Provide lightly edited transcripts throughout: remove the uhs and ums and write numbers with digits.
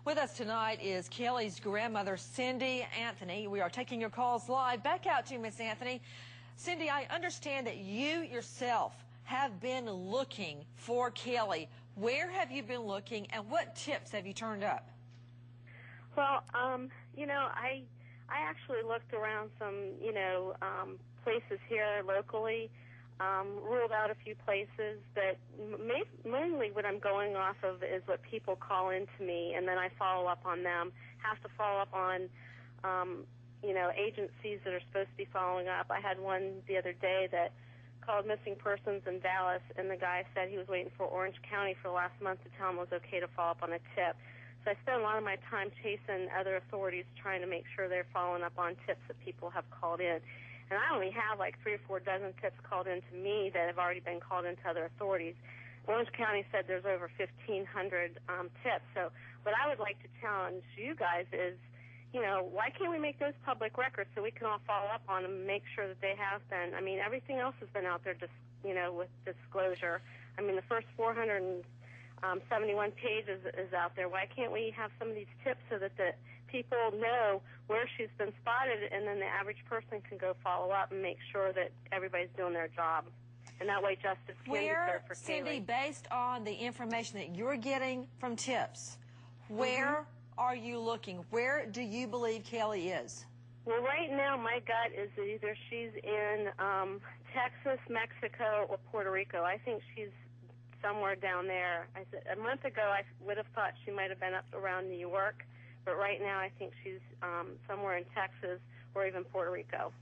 With us tonight is Caylee's grandmother, Cindy Anthony. We are taking your calls live. Back out to you, Miss Anthony. Cindy, I understand that you yourself have been looking for Caylee. Where have you been looking, and what tips have you turned up? Well, I actually looked around some, places here locally, ruled out a few places, but mainly what I'm going off of is what people call into me, and then I follow up on them. Have to follow up on, agencies that are supposed to be following up. I had one the other day that called missing persons in Dallas, and the guy said he was waiting for Orange County for the last month to tell him it was okay to follow up on a tip. So I spend a lot of my time chasing other authorities trying to make sure they're following up on tips that people have called in. And I only have like 3 or 4 dozen tips called in to me that have already been called into other authorities. Orange County said there's over 1,500 tips. So what I would like to challenge you guys is, why can't we make those public records so we can all follow up on them and make sure that they have been? I mean, everything else has been out there, with disclosure. I mean, the first 471 pages is out there. Why can't we have some of these tips so that the people know where she's been spotted, and then the average person can go follow up and make sure that everybody's doing their job? And that way justice can be served for Caylee. Cindy, based on the information that you're getting from tips, where are you looking? Where do you believe Caylee is? Well, right now my gut is that either she's in Texas, Mexico, or Puerto Rico. I think she's somewhere down there. A month ago I would have thought she might have been up around New York, but right now I think she's somewhere in Texas or even Puerto Rico.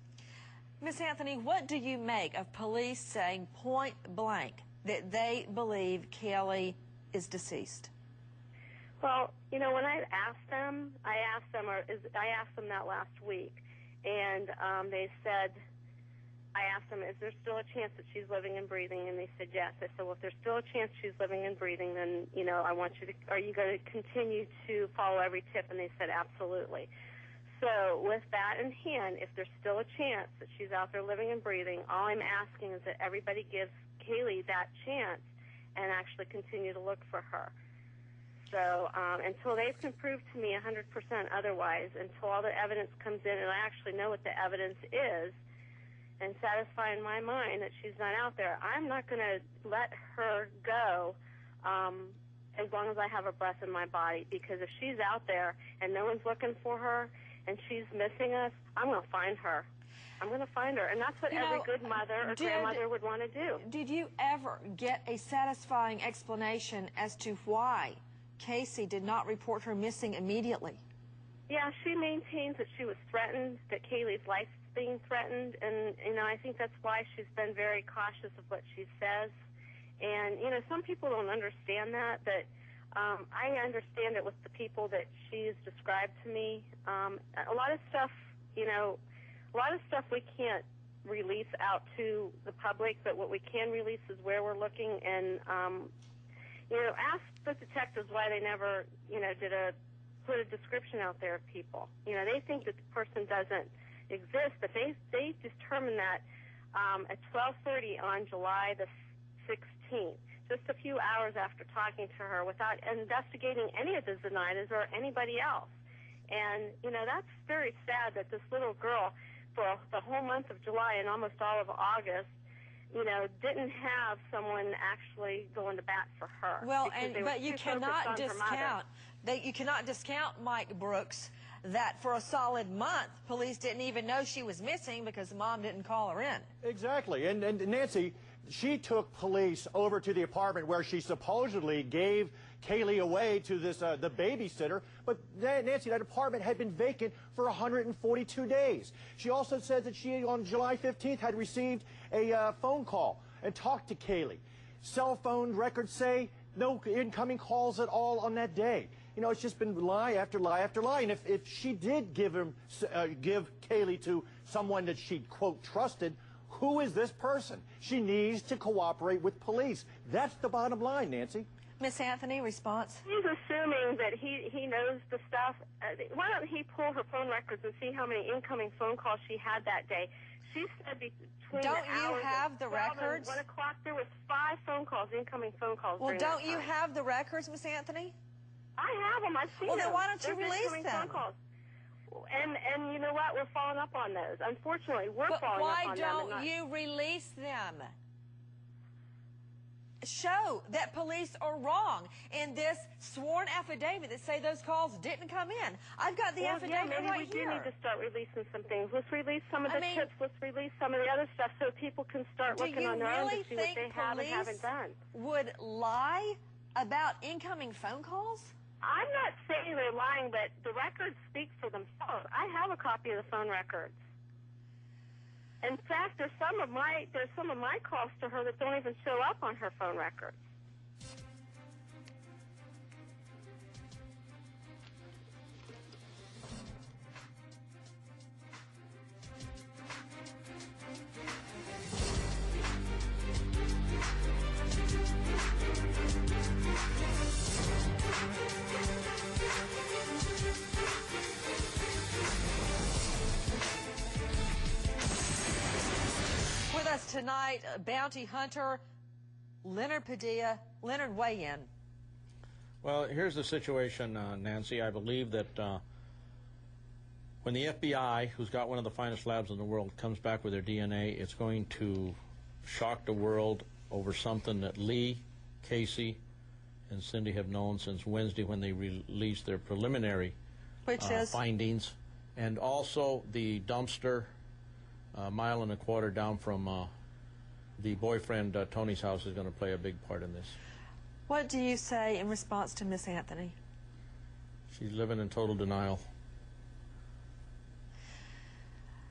Miss Anthony, what do you make of police saying point blank that they believe Caylee is deceased? Well, when I asked them that last week, and they said, I asked them, is there still a chance that she's living and breathing? And they said yes. I said, well, if there's still a chance she's living and breathing, then, I want you to, are you going to continue to follow every tip? And they said absolutely. So with that in hand, if there's still a chance that she's out there living and breathing, all I'm asking is that everybody gives Caylee that chance and actually continue to look for her. So until they can prove to me 100% otherwise, until all the evidence comes in and I actually know what the evidence is and satisfy in my mind that she's not out there, I'm not going to let her go as long as I have a breath in my body, because if she's out there and no one's looking for her and she's missing us, I'm going to find her. I'm going to find her, and that's what every good mother or grandmother would want to do. Did you ever get a satisfying explanation as to why Casey did not report her missing immediately? Yeah, she maintains that she was threatened, that Caylee's life is being threatened, and, I think that's why she's been very cautious of what she says. And, some people don't understand that, but I understand it with the people that she's described to me. A lot of stuff, we can't release out to the public, but what we can release is where we're looking, and, ask the detectives why they never, put a description out there of people. They think that the person doesn't exist, but they determined that at 12:30 on July the 16th, just a few hours after talking to her, without investigating any of the Zenaitas or anybody else. And, that's very sad that this little girl, for the whole month of July and almost all of August, didn't have someone actually going to bat for her. Well, but you cannot discount, Mike Brooks, that for a solid month, police didn't even know she was missing because Mom didn't call her in. Exactly. And Nancy, she took police over to the apartment where she supposedly gave Caylee away to this the babysitter, but Nancy, that apartment had been vacant for 142 days. She also said that she, on July 15th, had received a phone call and talked to Caylee. Cell phone records say no incoming calls at all on that day. It's just been lie after lie after lie. And if she did give Caylee to someone that she, quote, trusted, who is this person? She needs to cooperate with police. That's the bottom line, Nancy. Miss Anthony, response? He's assuming that he knows the stuff. Why don't he pull her phone records and see how many incoming phone calls she had that day? She said between Don't you have the records? 1 o'clock, there was 5 phone calls, incoming phone calls. Well, don't you have the records, Miss Anthony? I have them. I've seen them. Well, then why don't you They're release incoming them? phone calls. And you know what? We're following up on those. Unfortunately, we're But following why up on them. don't you release them? Show that police are wrong in this sworn affidavit that say those calls didn't come in. I've got the affidavit maybe right we here. do need to start releasing some things. Let's release some of the mean, tips. Let's release some of the other stuff so people can start looking on their own to see what they have and haven't done. Would lie about incoming phone calls? I'm not saying they're lying, but the records speak for themselves. I have a copy of the phone records. In fact, there's some of my calls to her that don't even show up on her phone records. With us tonight, bounty hunter Leonard Padilla. Leonard, weigh in. Well, here's the situation, Nancy. I believe that when the FBI, who's got one of the finest labs in the world, comes back with their DNA, it's going to shock the world over something that Lee, Casey, and Cindy have known since Wednesday when they released their preliminary findings. And also the dumpster a mile and a quarter down from the boyfriend Tony's house is going to play a big part in this. What do you say in response to Miss Anthony? She's living in total denial.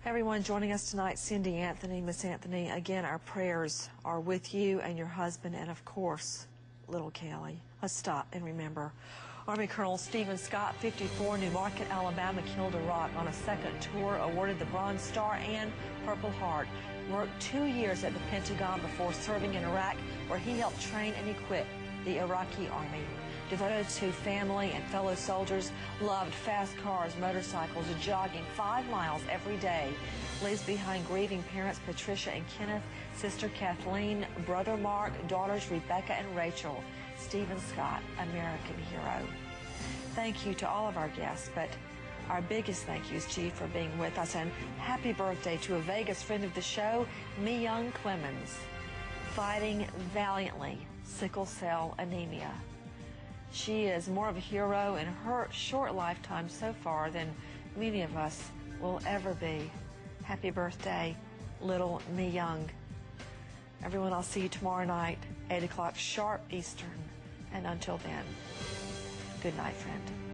Everyone joining us tonight, Cindy Anthony, Miss Anthony, again, our prayers are with you and your husband and, of course, little Caylee. Let's stop and remember. Army Colonel Stephen Scott, 54, New Market, Alabama, killed a rock on a second tour, awarded the Bronze Star and Purple Heart. Worked 2 years at the Pentagon before serving in Iraq, where he helped train and equip the Iraqi Army. Devoted to family and fellow soldiers, loved fast cars, motorcycles, jogging 5 miles every day. Leaves behind grieving parents Patricia and Kenneth, sister Kathleen, brother Mark, daughters Rebecca and Rachel. Stephen Scott, American hero. Thank you to all of our guests, but our biggest thank you is to you for being with us, and happy birthday to a Vegas friend of the show, Mi-Young Clemens, fighting valiantly sickle cell anemia. She is more of a hero in her short lifetime so far than many of us will ever be. Happy birthday, little Mi-Young. Everyone, I'll see you tomorrow night, 8 o'clock sharp Eastern. And until then, good night, friend.